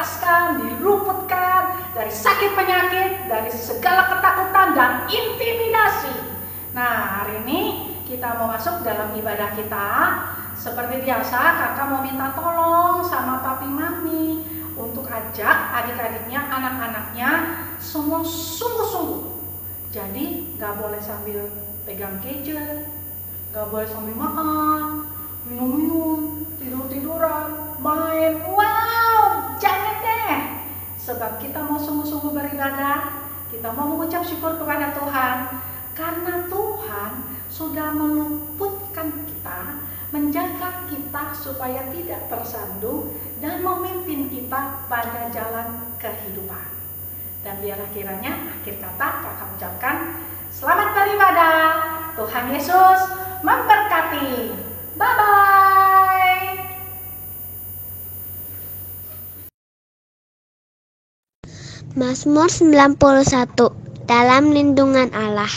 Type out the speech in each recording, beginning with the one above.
dilepaskan, diluputkan dari sakit penyakit, dari segala ketakutan dan intimidasi. Nah, hari ini kita mau masuk dalam ibadah kita. Seperti biasa, kakak mau minta tolong sama papi mami untuk ajak adik-adiknya, anak-anaknya semua sungguh-sungguh. Jadi gak boleh sambil pegang gadget, gak boleh sambil makan, minum-minum, tidur-tiduran, main. Wow, jangan deh. Sebab kita mau sungguh-sungguh beribadah, kita mau mengucap syukur kepada Tuhan. Karena Tuhan sudah meluputkan kita, menjaga kita supaya tidak tersandung dan memimpin kita pada jalan kehidupan. Dan biarlah kiranya akhir kata kakak ucapkan selamat beribadah. Tuhan Yesus memberkati. Bye-bye. Mazmur 91. Dalam lindungan Allah.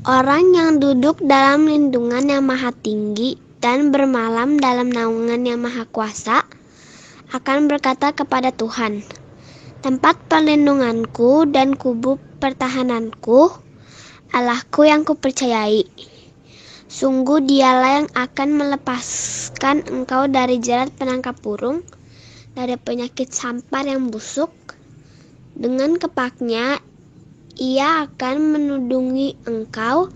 Orang yang duduk dalam lindungan yang maha tinggi dan bermalam dalam naungan yang maha kuasa akan berkata kepada Tuhan, tempat perlindunganku dan kubu pertahananku, Allahku yang kupercayai. Sungguh dialah yang akan melepaskan engkau dari jerat penangkap burung, dari penyakit sampar yang busuk. Dengan kepaknya ia akan menudungi engkau,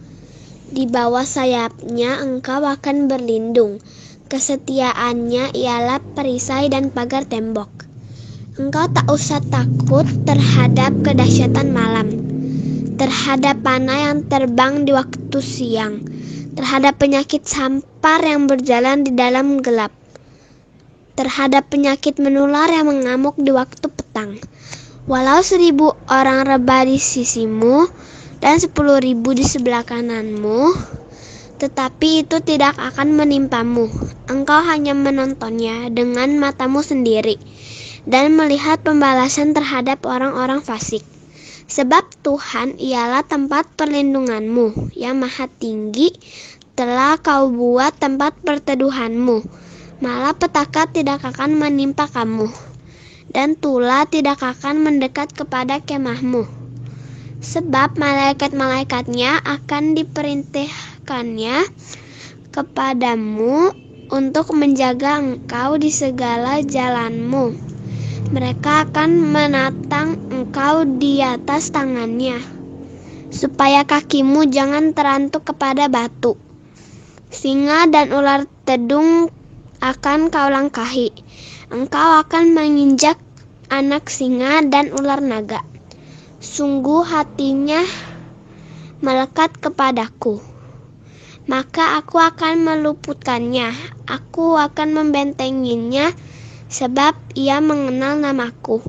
di bawah sayapnya engkau akan berlindung. Kesetiaannya ialah perisai dan pagar tembok. Engkau tak usah takut terhadap kedahsyatan malam, terhadap panah yang terbang di waktu siang, terhadap penyakit sampar yang berjalan di dalam gelap, terhadap penyakit menular yang mengamuk di waktu petang. Walau 1000 orang rebah di sisimu dan 10.000 di sebelah kananmu, tetapi itu tidak akan menimpamu. Engkau hanya menontonnya dengan matamu sendiri dan melihat pembalasan terhadap orang-orang fasik. Sebab Tuhan ialah tempat perlindunganmu yang maha tinggi, telah kau buat tempat perteduhanmu. Malah petaka tidak akan menimpa kamu, dan tulah tidak akan mendekat kepada kemahmu. Sebab malaikat-malaikatnya akan diperintahkannya kepadamu untuk menjaga engkau di segala jalanmu. Mereka akan menatang engkau di atas tangannya, supaya kakimu jangan terantuk kepada batu. Singa dan ular tedung akan kau langkahi. Engkau akan menginjak anak singa dan ular naga. Sungguh hatinya melekat kepadaku, maka aku akan meluputkannya. Aku akan membentenginya, sebab ia mengenal namaku.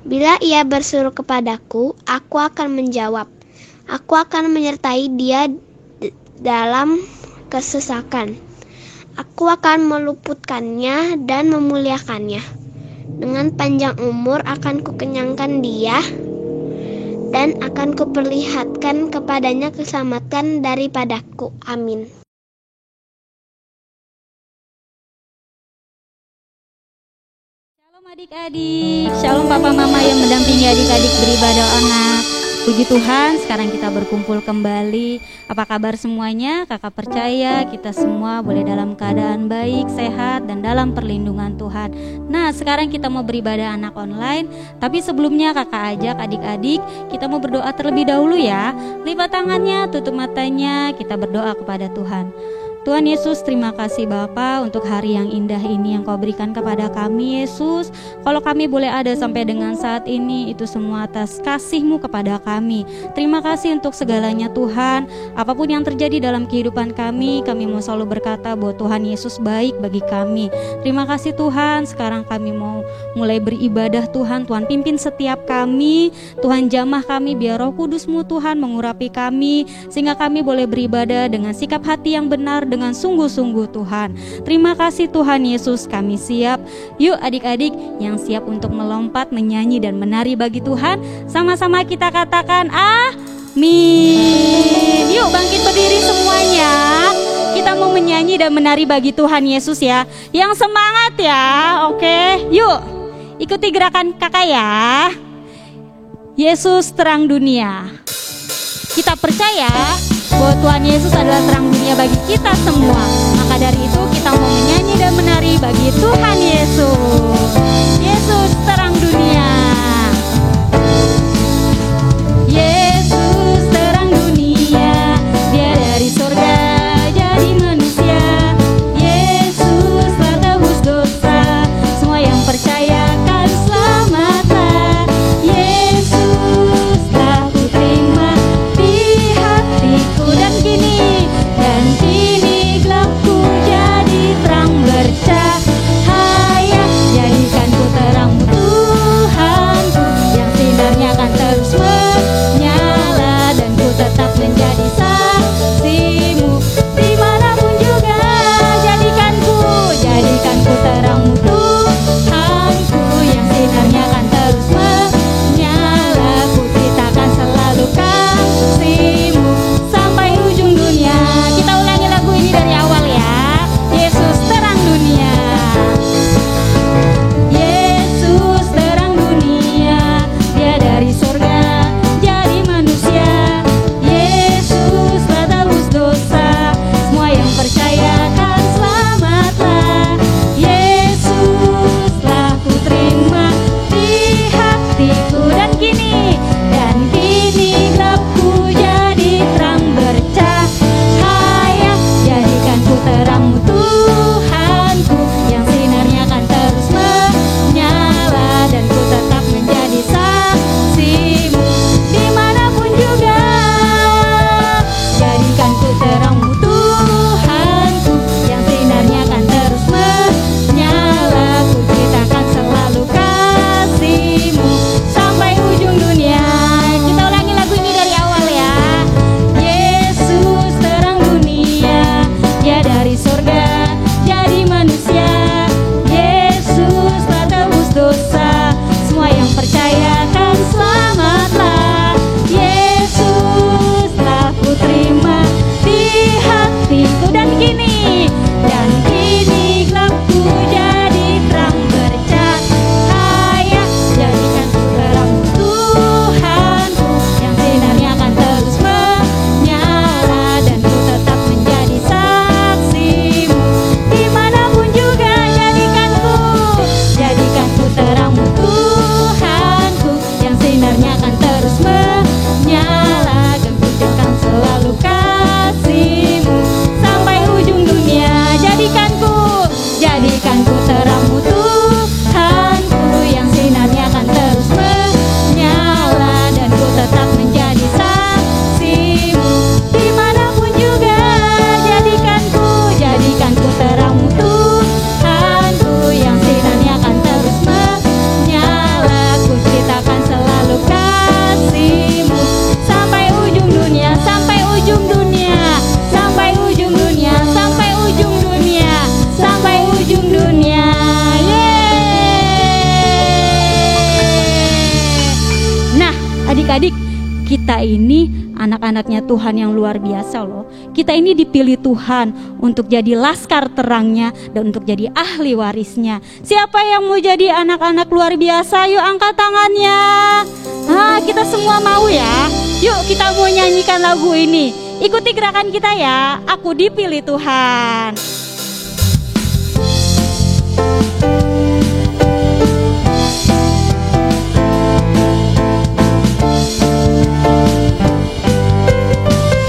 Bila ia berseru kepadaku, aku akan menjawab. Aku akan menyertai dia dalam kesesakan. Aku akan meluputkannya dan memuliakannya. Dengan panjang umur akan kukenyangkan dia, dan akan kuperlihatkan kepadanya keselamatan daripadaku. Amin. Shalom adik-adik, shalom papa mama yang mendampingi adik-adik beribadah anak. Puji Tuhan, sekarang kita berkumpul kembali. Apa kabar semuanya? Kakak percaya kita semua boleh dalam keadaan baik, sehat, dan dalam perlindungan Tuhan. Nah, sekarang kita mau beribadah anak online. Tapi sebelumnya kakak ajak adik-adik, kita mau berdoa terlebih dahulu ya. Lipat tangannya, tutup matanya, kita berdoa kepada Tuhan. Tuhan Yesus, terima kasih Bapa untuk hari yang indah ini yang Kau berikan kepada kami Yesus. Kalau kami boleh ada sampai dengan saat ini, itu semua atas kasih-Mu kepada kami. Terima kasih untuk segalanya Tuhan. Apapun yang terjadi dalam kehidupan kami mau selalu berkata bahwa Tuhan Yesus baik bagi kami. Terima kasih Tuhan, sekarang kami mau mulai beribadah Tuhan. Tuhan pimpin setiap kami, Tuhan jamah kami, biar Roh Kudus-Mu Tuhan mengurapi kami, sehingga kami boleh beribadah dengan sikap hati yang benar, dengan sungguh-sungguh Tuhan. Terima kasih Tuhan Yesus, kami siap. Yuk adik-adik yang siap untuk melompat, menyanyi dan menari bagi Tuhan, sama-sama kita katakan amin. Yuk bangkit berdiri semuanya. Kita mau menyanyi dan menari bagi Tuhan Yesus ya. Yang semangat ya. Oke, yuk. Ikuti gerakan kakak ya. Yesus terang dunia. Kita percaya bahwa Tuhan Yesus adalah terang dunia bagi kita semua. Maka dari itu kita mau menyanyi dan menari bagi Tuhan Yesus. Yesus terang dunia. Yesus terang dunia, Dia dari surga jadi manusia. Yesus telah tebus dosa, semua yang percaya akan selamatlah. Yesus telah ku terima di hatiku, dan kini gelapku jadi terang bercahaya. Jadikanku terangmu Tuhanku, yang sinarnya akan terus menyala, dan ku tetap menjadi saksimu dimanapun juga. Jadikanku terangmu Tuhanku, yang sinarnya akan terus menyala. Ku ceritakan selalu kasihmu sampai ujung dunia. Kita ulangi lagu ini dari awal ya. Yesus terang dunia. Yesus terang dunia, Dia dari surga jadi manusia. Yesus telah tebus dosa, semua yang percaya akan selamatlah. Yesus telah ku terima di hatiku, dan kini gelapku jadi terang bercahaya. Jadikanku terangmu Tuhanku, yang sinarnya akan terus menyala, dan ku tetap menjadi saksimu dimanapun juga. Jadikanku terangmu Tuhanku, yang sinarnya akan terus menyala. Ku ceritakan selalu kasihmu sampai ujung dunia. Kita ulangi lagu ini dari awal ya. Yesus terang dunia, Dia dari surga jadi manusia. Yesus telah tebus dosa, semua yang percaya akan selamatlah. Yesus telah ku terima di hatiku, dan kini gelapku jadi terang bercahaya. Jadikanku terangmu Tuhanku, yang sinarnya akan terus menyala, dan ku tetap menjadi saksimu dimanapun juga. Jadikanku terangmu Tuhanku, yang sinarnya akan terus menyala, dan ku ceritakan selalu kasihmu sampai ujung dunia. Jadikanku terangmu Tuhanku, yang sinarnya akan terus menyala, dan ku tetap menjadi saksimu dimanapun juga. Jadikanku terangmu Tuhanku, yang sinarnya akan terus menyala. Ku ceritakan selalu kasihmu sampai ujung dunia, sampai ujung dunia, sampai ujung dunia, sampai ujung dunia, sampai ujung dunia. Yeay. Nah, adik-adik, kita ini anak-anaknya Tuhan yang luar biasa loh. Kita ini dipilih Tuhan untuk jadi laskar terangnya dan untuk jadi ahli warisnya. Siapa yang mau jadi anak-anak luar biasa? Yuk angkat tangannya. Kita semua mau ya. Yuk kita mau nyanyikan lagu ini. Ikuti gerakan kita ya. Aku dipilih Tuhan.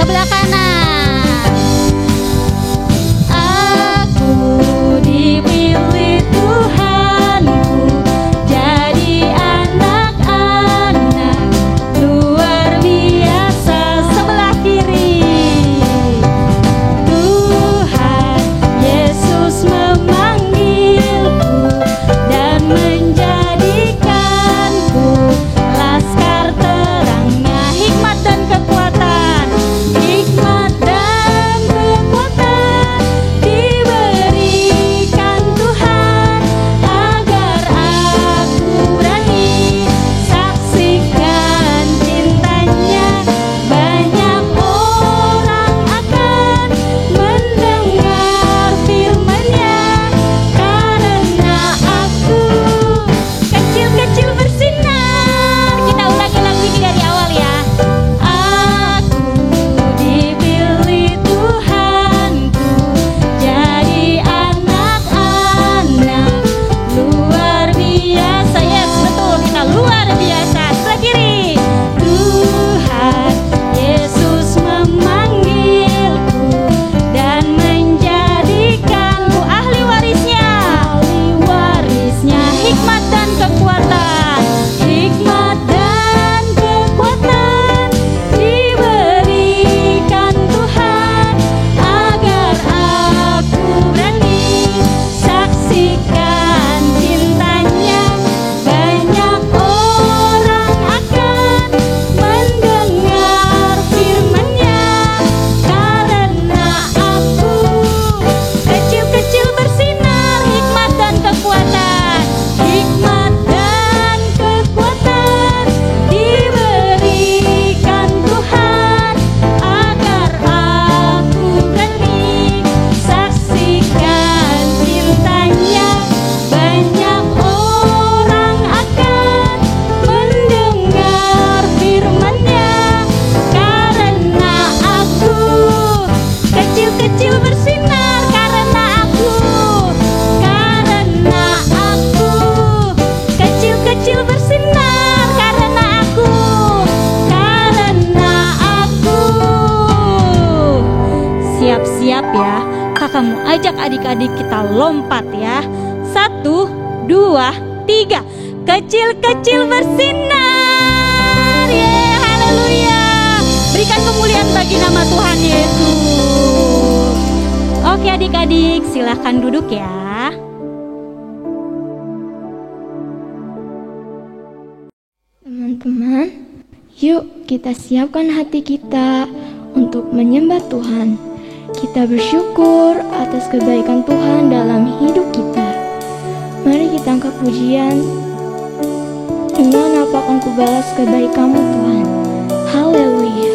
Sebelah kanan. Aku dipilih Tuhanku, jadi anak-anak luar biasa. Sebelah kiri. Tuhan kecil-kecil bersinar karena aku kecil-kecil bersinar karena aku siap-siap ya, kakak mau ajak adik-adik kita lompat ya. 1, 2, 3, kecil-kecil bersinar. Yeay, haleluya. Berikan kemuliaan bagi nama Tuhan Yesus. Oke adik-adik, silahkan duduk ya. Teman-teman, yuk kita siapkan hati kita untuk menyembah Tuhan. Kita bersyukur atas kebaikan Tuhan dalam hidup kita. Mari kita angkat pujian. Dengan apa akan kubalas kebaikan-Mu Tuhan. Haleluya.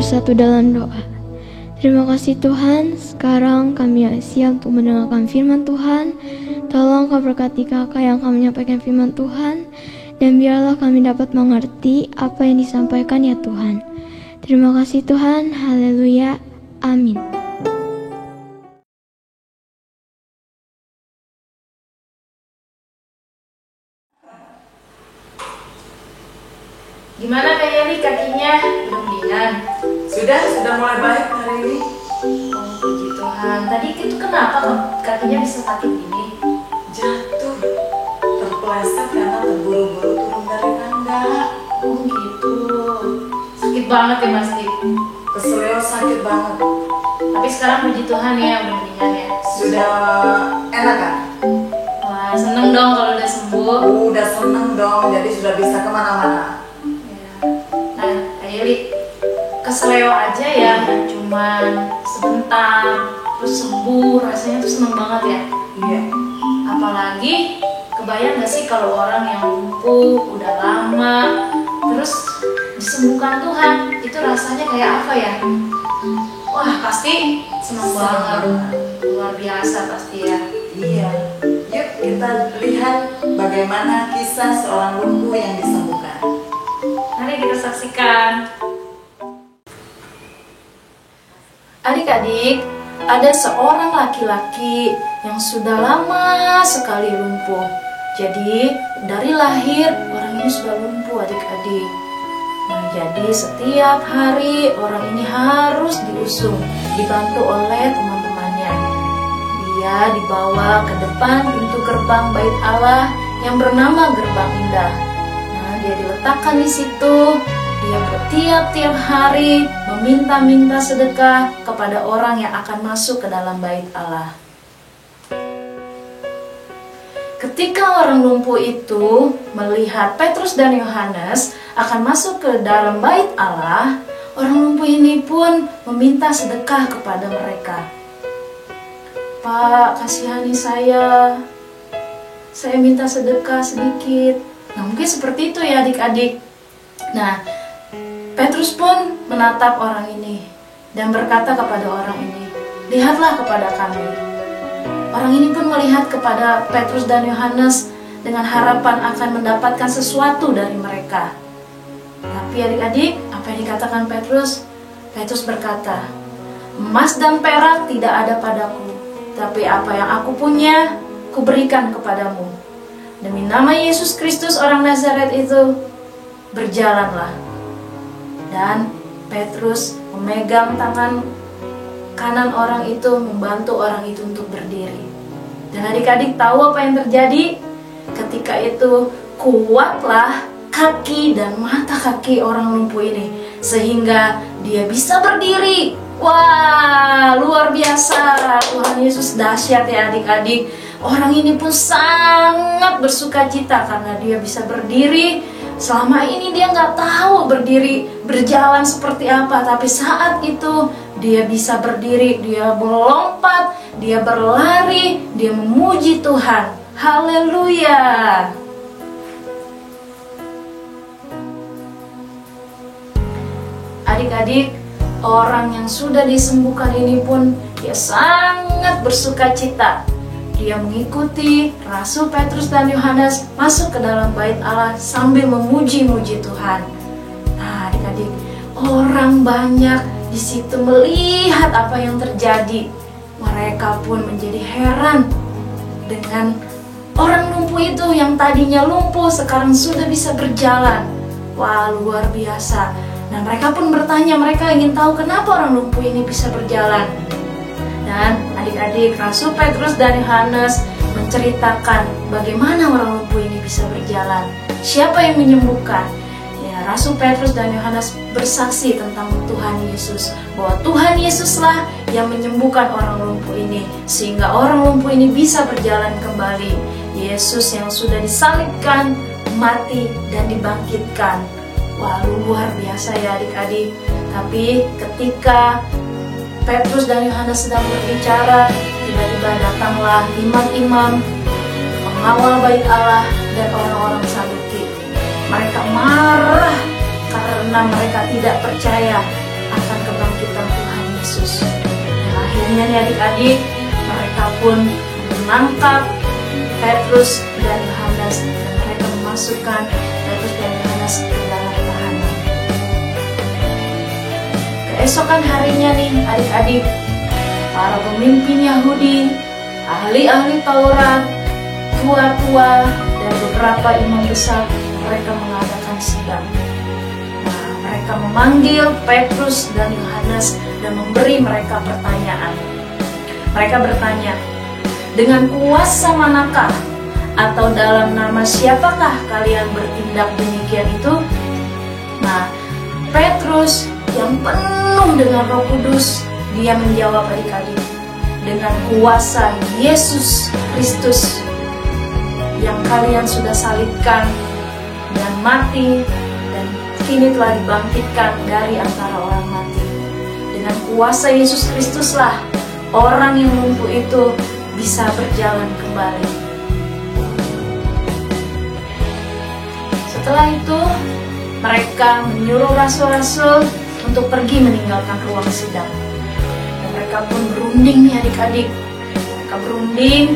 bersatu dalam doa. Terima kasih Tuhan, sekarang kami siap untuk mendengarkan firman Tuhan. Tolong Kau berkati kakak yang akan menyampaikan firman Tuhan, dan biarlah kami dapat mengerti apa yang disampaikan ya Tuhan. Terima kasih Tuhan, haleluya, amin. Gimana Kak Yeli kakinya? Udah mendingan? Sudah mulai baik hari ini. Oh puji Tuhan. Tadi itu kenapa kakinya bisa sakit gini? Jatuh, terpeleset karena terburu-buru turun dari tangga. Oh gitu. Sakit banget ya Mas Dik. Keseleo sakit banget. Tapi sekarang puji Tuhan ya udah mendingan ya. Sudah enak kan? Wah seneng dong kalau udah sembuh. Udah seneng dong, jadi sudah bisa kemana-mana. Ya. Nah Kak Yeli, keseleo aja ya, cuman sebentar terus sembuh, rasanya tuh seneng banget ya. Iya. Apalagi kebayang gak sih kalau orang yang lumpuh udah lama terus disembuhkan Tuhan, itu rasanya kayak apa ya? Wah pasti seneng banget, luar biasa pasti ya. Iya. Yuk kita lihat bagaimana kisah seorang lumpuh yang disembuhkan. Mari kita saksikan. Adik-adik, ada seorang laki-laki yang sudah lama sekali lumpuh. Jadi dari lahir orang ini sudah lumpuh adik-adik. Nah, jadi setiap hari orang ini harus diusung, dibantu oleh teman-temannya. Dia dibawa ke depan pintu gerbang Bait Allah yang bernama Gerbang Indah. Nah, dia diletakkan di situ. Dia bertiap-tiap hari meminta-minta sedekah kepada orang yang akan masuk ke dalam Bait Allah. Ketika orang lumpuh itu melihat Petrus dan Yohanes akan masuk ke dalam Bait Allah, orang lumpuh ini pun meminta sedekah kepada mereka. Pak, kasihani saya minta sedekah sedikit. Nah, mungkin seperti itu ya adik-adik. Nah, Petrus pun menatap orang ini dan berkata kepada orang ini, lihatlah kepada kami. Orang ini pun melihat kepada Petrus dan Yohanes dengan harapan akan mendapatkan sesuatu dari mereka. Tapi adik-adik, apa yang dikatakan Petrus? Petrus berkata, emas dan perak tidak ada padaku, tapi apa yang aku punya, kuberikan kepadamu. Demi nama Yesus Kristus orang Nazaret itu, berjalanlah. Dan Petrus memegang tangan kanan orang itu, membantu orang itu untuk berdiri. Dan adik-adik tahu apa yang terjadi? Ketika itu kuatlah kaki dan mata kaki orang lumpuh ini, sehingga dia bisa berdiri. Wah, luar biasa. Tuhan Yesus dahsyat ya adik-adik. Orang ini pun sangat bersukacita karena dia bisa berdiri. Selama ini dia nggak tahu berdiri, berjalan seperti apa. Tapi saat itu dia bisa berdiri, dia melompat, dia berlari, dia memuji Tuhan. Haleluya. Adik-adik, orang yang sudah disembuhkan ini pun dia sangat bersukacita. Dia mengikuti Rasul Petrus dan Yohanes masuk ke dalam Bait Allah sambil memuji-muji Tuhan. Nah, adik-adik, orang banyak di situ melihat apa yang terjadi. Mereka pun menjadi heran dengan orang lumpuh itu yang tadinya lumpuh sekarang sudah bisa berjalan. Wah, luar biasa. Nah, mereka pun bertanya, mereka ingin tahu kenapa orang lumpuh ini bisa berjalan. Dan adik-adik, Rasul Petrus dan Yohanes menceritakan bagaimana orang lumpuh ini bisa berjalan. Siapa yang menyembuhkan? Ya, Rasul Petrus dan Yohanes bersaksi tentang Tuhan Yesus, bahwa Tuhan Yesuslah yang menyembuhkan orang lumpuh ini, sehingga orang lumpuh ini bisa berjalan kembali. Yesus yang sudah disalibkan, mati, dan dibangkitkan. Wah, luar biasa ya adik-adik. Tapi ketika Petrus dan Yohanes sedang berbicara, tiba-tiba datanglah imam-imam, pengawal Bait Allah, dan orang-orang Saduki. Mereka marah karena mereka tidak percaya akan membangkitkan Tuhan Yesus. Dan akhirnya nih adik-adik, mereka pun menangkap Petrus dan Yohanes, dan mereka memasukkan Petrus dan Yohanes ke dalam tahanan. Keesokan harinya nih adik-adik, para pemimpin Yahudi, ahli-ahli Taurat, tua-tua, dan beberapa imam besar, mereka mengadakan sidang. Nah, mereka memanggil Petrus dan Yohanes dan memberi mereka pertanyaan. Mereka bertanya, dengan kuasa manakah atau dalam nama siapakah kalian bertindak demikian itu? Nah, Petrus yang penuh dengan Roh Kudus, dia menjawab adik-adik, dengan kuasa Yesus Kristus yang kalian sudah salibkan dan mati dan kini telah dibangkitkan dari antara orang mati. Dengan kuasa Yesus Kristuslah orang yang lumpuh itu bisa berjalan kembali. Setelah itu mereka menyuruh rasul-rasul untuk pergi meninggalkan ruang sidang. Dan mereka pun berunding nih adik-adik. Mereka berunding,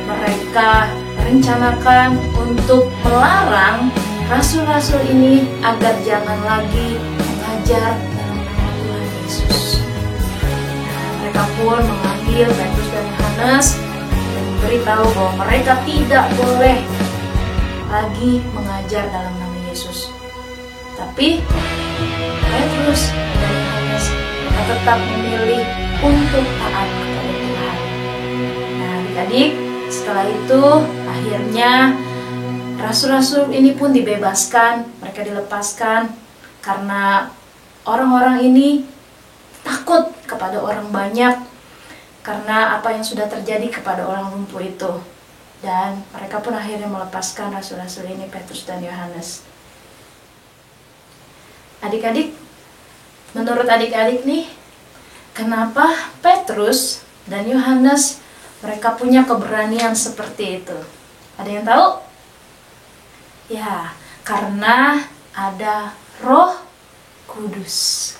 mereka merencanakan untuk melarang rasul-rasul ini agar jangan lagi mengajar dalam nama Tuhan Yesus. Mereka pun memanggil Petrus dan Yohanes dan memberitahu bahwa mereka tidak boleh lagi mengajar dalam nama Yesus. Tapi Petrus dan Yohanes tetap memilih untuk taat kepada Tuhan. Nah, adik-adik, setelah itu akhirnya rasul-rasul ini pun dibebaskan, mereka dilepaskan karena orang-orang ini takut kepada orang banyak karena apa yang sudah terjadi kepada orang lumpuh itu. Dan mereka pun akhirnya melepaskan rasul-rasul ini, Petrus dan Yohanes. Adik-adik, menurut adik-adik nih, kenapa Petrus dan Yohanes mereka punya keberanian seperti itu? Ada yang tahu? Ya, karena ada Roh Kudus.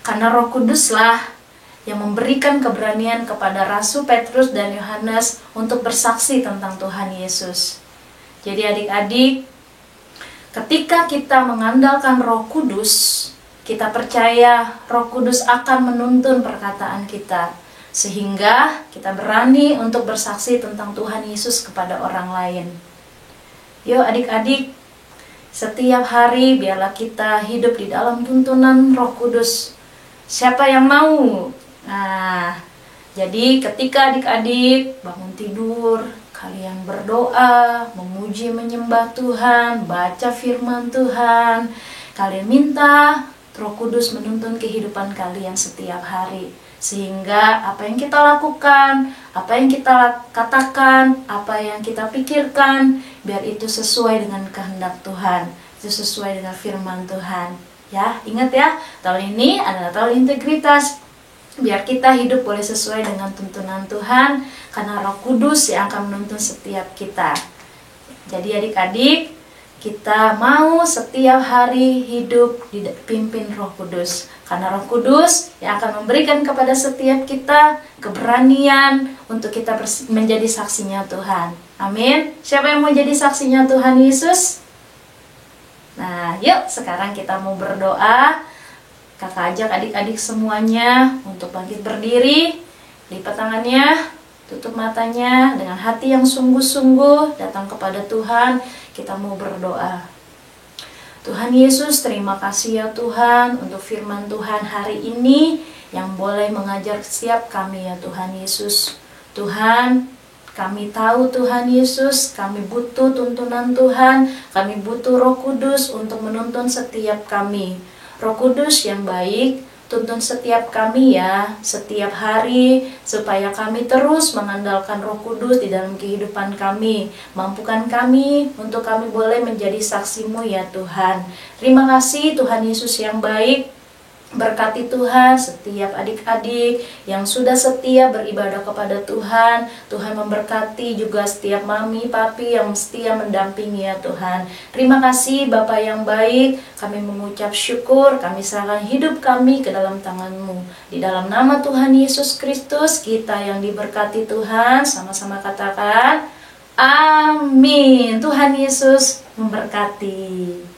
Karena Roh Kuduslah yang memberikan keberanian kepada Rasul Petrus dan Yohanes untuk bersaksi tentang Tuhan Yesus. Jadi adik-adik, ketika kita mengandalkan Roh Kudus, kita percaya Roh Kudus akan menuntun perkataan kita, sehingga kita berani untuk bersaksi tentang Tuhan Yesus kepada orang lain. Yuk adik-adik, setiap hari biarlah kita hidup di dalam tuntunan Roh Kudus. Siapa yang mau? Nah, jadi ketika adik-adik bangun tidur, kalian berdoa, memuji menyembah Tuhan, baca firman Tuhan, kalian minta Roh Kudus menuntun kehidupan kalian setiap hari. Sehingga apa yang kita lakukan, apa yang kita katakan, apa yang kita pikirkan, biar itu sesuai dengan kehendak Tuhan, itu sesuai dengan firman Tuhan. Ya, ingat ya, tahun ini adalah tahun integritas. Biar kita hidup boleh sesuai dengan tuntunan Tuhan, karena Roh Kudus yang akan menuntun setiap kita. Jadi adik-adik, kita mau setiap hari hidup dipimpin Roh Kudus. Karena Roh Kudus yang akan memberikan kepada setiap kita keberanian untuk kita menjadi saksinya Tuhan. Amin. Siapa yang mau jadi saksinya Tuhan Yesus? Nah, yuk sekarang kita mau berdoa. Kakak ajak adik-adik semuanya untuk bangkit berdiri, lipat tangannya, tutup matanya, dengan hati yang sungguh-sungguh datang kepada Tuhan. Kita mau berdoa. Tuhan Yesus, terima kasih ya Tuhan untuk firman Tuhan hari ini yang boleh mengajar setiap kami ya Tuhan Yesus. Tuhan, kami tahu Tuhan Yesus, kami butuh tuntunan Tuhan, kami butuh Roh Kudus untuk menuntun setiap kami. Roh Kudus yang baik, tuntun setiap kami ya, setiap hari, supaya kami terus mengandalkan Roh Kudus di dalam kehidupan kami. Mampukan kami untuk kami boleh menjadi saksi-Mu ya Tuhan. Terima kasih Tuhan Yesus yang baik. Berkati Tuhan setiap adik-adik yang sudah setia beribadah kepada Tuhan. Tuhan memberkati juga setiap mami, papi yang setia mendampingi ya Tuhan. Terima kasih Bapa yang baik. Kami mengucap syukur, kami serahkan hidup kami ke dalam tangan-Mu. Di dalam nama Tuhan Yesus Kristus, kita yang diberkati Tuhan, sama-sama katakan amin. Tuhan Yesus memberkati.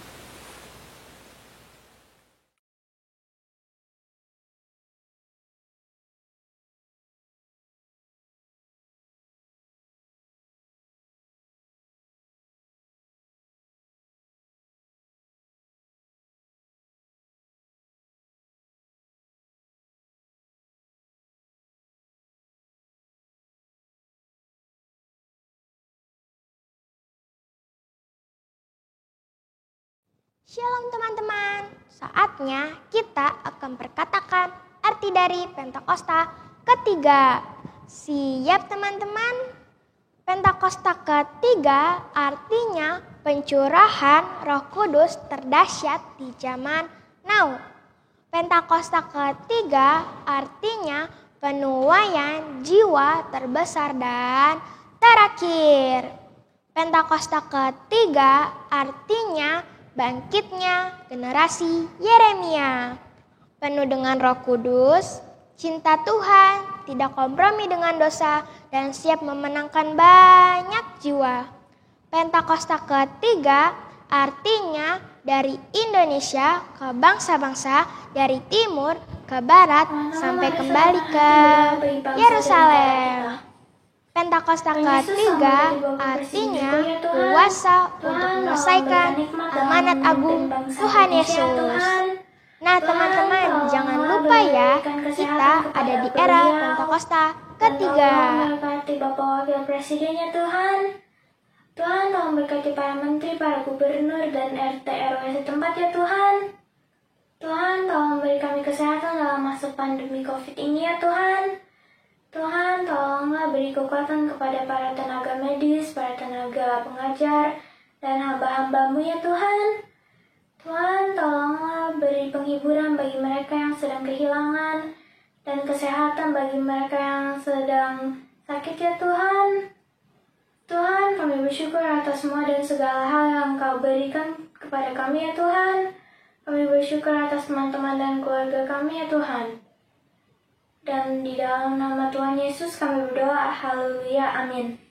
Shalom teman-teman, saatnya kita akan berkatakan arti dari Pentakosta ketiga. Siap teman-teman? Pentakosta ketiga artinya pencurahan Roh Kudus terdahsyat di zaman now. Pentakosta ketiga artinya penuaian jiwa terbesar dan terakhir. Pentakosta ketiga artinya bangkitnya generasi Yeremia, penuh dengan Roh Kudus, cinta Tuhan, tidak kompromi dengan dosa, dan siap memenangkan banyak jiwa. Pentakosta ketiga artinya dari Indonesia ke bangsa-bangsa, dari timur ke barat, sampai kembali ke Yerusalem. Pentakosta ketiga artinya kuasa untuk menyelesaikan amanat agung Tuhan Yesus. Nah teman-teman, jangan lupa ya, kita ada di era Pentakosta ketiga. Memberkati Bapak Wakil Presidennya Tuhan. Tuhan tolong berkati para menteri, para gubernur, dan RT RW setempat ya Tuhan. Tuhan tolong beri kami kesehatan dalam masa pandemi COVID ini ya Tuhan. Tuhan, tolonglah beri kekuatan kepada para tenaga medis, para tenaga pengajar, dan hamba-hamba-Mu ya Tuhan. Tuhan, tolonglah beri penghiburan bagi mereka yang sedang kehilangan, dan kesehatan bagi mereka yang sedang sakit ya Tuhan. Tuhan, kami bersyukur atas semua dan segala hal yang Kau berikan kepada kami ya Tuhan. Kami bersyukur atas teman-teman dan keluarga kami ya Tuhan. Dan di dalam nama Tuhan Yesus kami berdoa, haleluya, amin.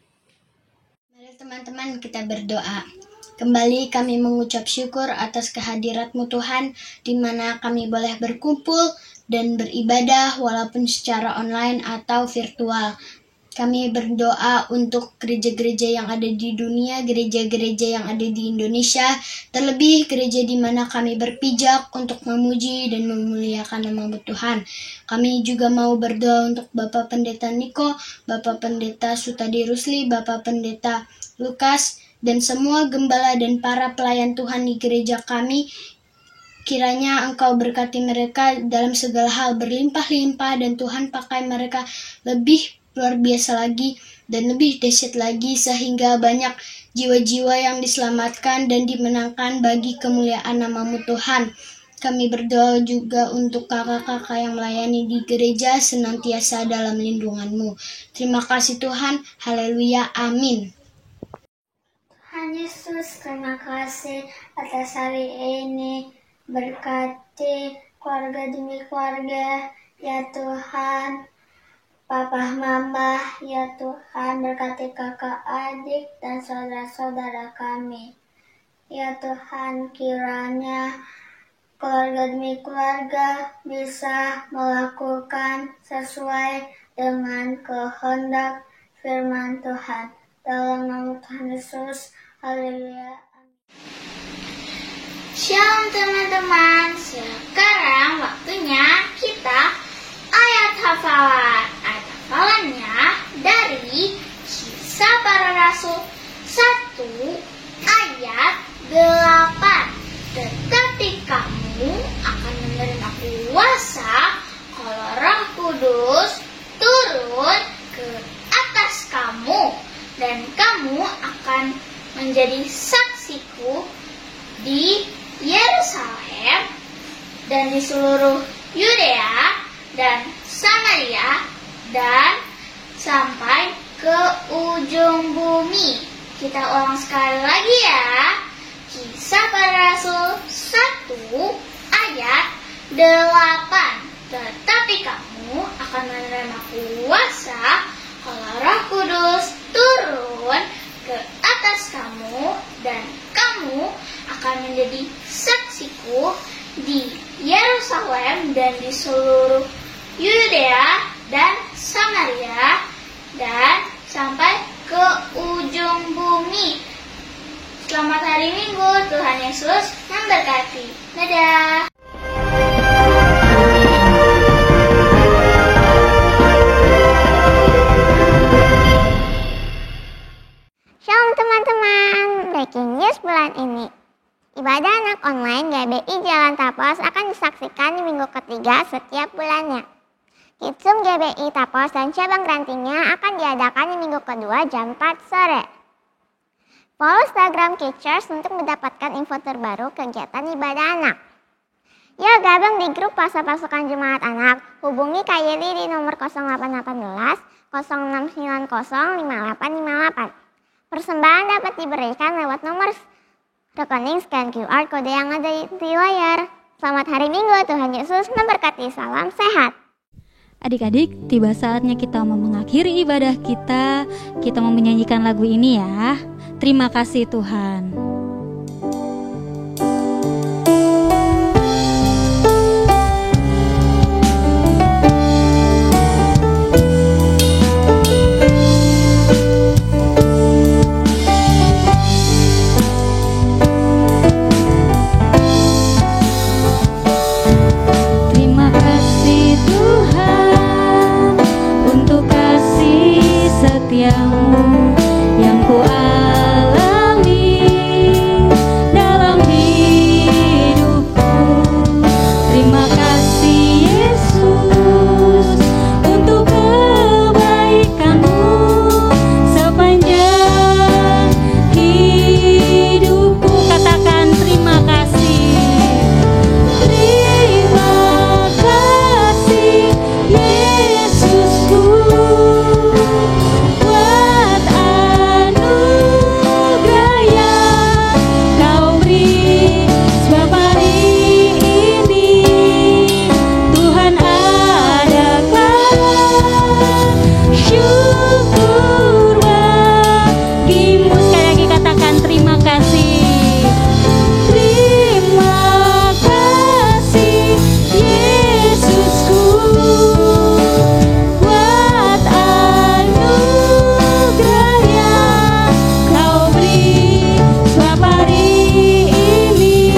Mari teman-teman kita berdoa. Kembali kami mengucap syukur atas kehadirat-Mu Tuhan, di mana kami boleh berkumpul dan beribadah walaupun secara online atau virtual. Kami berdoa untuk gereja-gereja yang ada di dunia, gereja-gereja yang ada di Indonesia, terlebih gereja di mana kami berpijak untuk memuji dan memuliakan nama Tuhan. Kami juga mau berdoa untuk Bapak Pendeta Niko, Bapak Pendeta Sutadi Rusli, Bapak Pendeta Lukas, dan semua gembala dan para pelayan Tuhan di gereja kami. Kiranya Engkau berkati mereka dalam segala hal berlimpah-limpah, dan Tuhan pakai mereka lebih luar biasa lagi dan lebih dahsyat lagi, sehingga banyak jiwa-jiwa yang diselamatkan dan dimenangkan bagi kemuliaan nama-Mu Tuhan. Kami berdoa juga untuk kakak-kakak yang melayani di gereja senantiasa dalam lindungan-Mu. Terima kasih Tuhan, haleluya, amin. Tuhan Yesus, terima kasih atas hari ini. Berkati keluarga demi keluarga, ya Tuhan. Papa, Mama, ya Tuhan, berkati kakak, adik, dan saudara-saudara kami. Ya Tuhan, kiranya keluarga demi keluarga bisa melakukan sesuai dengan kehendak firman Tuhan. Dalam nama Tuhan Yesus, haleluya. Shalom teman-teman, sekarang waktunya kita ayat hafalan. Ayat hafalannya dari Kisah Para Rasul 1 ayat 8. Tetapi kamu akan menerima kuasa kalau Roh Kudus turun ke atas kamu, dan kamu akan menjadi saksiku di Yerusalem, dan di seluruh Yudea dan Samaria dan sampai ke ujung bumi. Kita ulang sekali lagi ya. Kisah Para Rasul 1 ayat 8. Tetapi kamu akan menerima kuasa kalau Roh Kudus turun ke atas kamu, dan kamu akan menjadi saksiku di Yerusalem dan di seluruh Yudea dan Samaria dan sampai ke ujung bumi. Selamat hari Minggu, Tuhan Yesus memberkati. Dadah. Shalom teman-teman, breaking news bulan ini. Ibadah anak online GBI Jalan Tapos akan disaksikan di minggu ketiga setiap bulannya. Kitsum GBI Tapos dan cabang rantingnya akan diadakan di minggu kedua jam 4 sore. Follow Instagram Kids untuk mendapatkan info terbaru kegiatan ibadah anak. Yuk gabung di grup pasukan jemaat anak. Hubungi Kak Yeli di nomor 0818 0690 5858. Persembahan dapat diberikan lewat nomor rekening scan QR kode yang ada di layar. Selamat hari Minggu, Tuhan Yesus memberkati. Salam sehat. Adik-adik, tiba saatnya kita mau mengakhiri ibadah kita. Kita mau menyanyikan lagu ini ya. Terima kasih Tuhan. Terima kasih Tuhan untuk kasih setiamu yang ku alami dalam hidupku. Terima kasih Yesus untuk kebaikanmu sepanjang hidupku. Katakan terima kasih. Terima kasih Yesusku buat anugerah yang Kau beri. Sebab hari ini Tuhan adakan syukur bagimu. Sekali lagi katakan terima kasih. Terima kasih Yesusku buat anugerah yang Kau beri. Sebab hari ini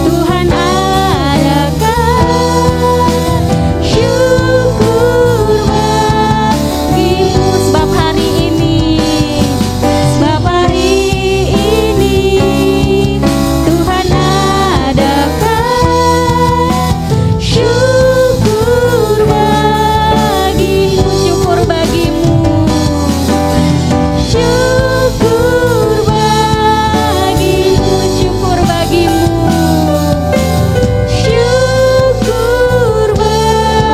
Tuhan adakan syukur bagimu. Sebab hari ini Tuhan adakan syukur bagimu. Syukur bagimu. Syukur bagimu. Syukur bagimu. Syukur bagimu.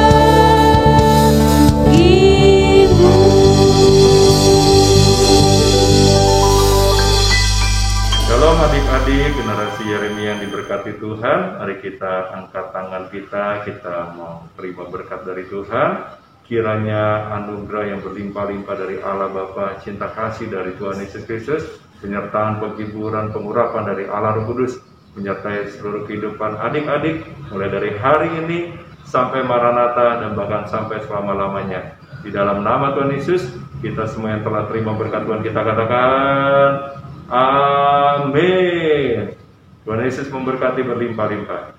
Shalom adik-adik, generasi Yeremia yang diberkati Tuhan. Mari kita angkat tangan kita mau terima berkat dari Tuhan. Kiranya anugerah yang berlimpah-limpah dari Allah Bapa, cinta kasih dari Tuhan Yesus Kristus, penyertaan, penghiburan, pengurapan dari Allah Roh Kudus, menyertai seluruh kehidupan adik-adik, mulai dari hari ini sampai Maranatha dan bahkan sampai selama-lamanya. Di dalam nama Tuhan Yesus, kita semua yang telah terima berkat Tuhan, kita katakan amin. Tuhan Yesus memberkati berlimpah-limpah.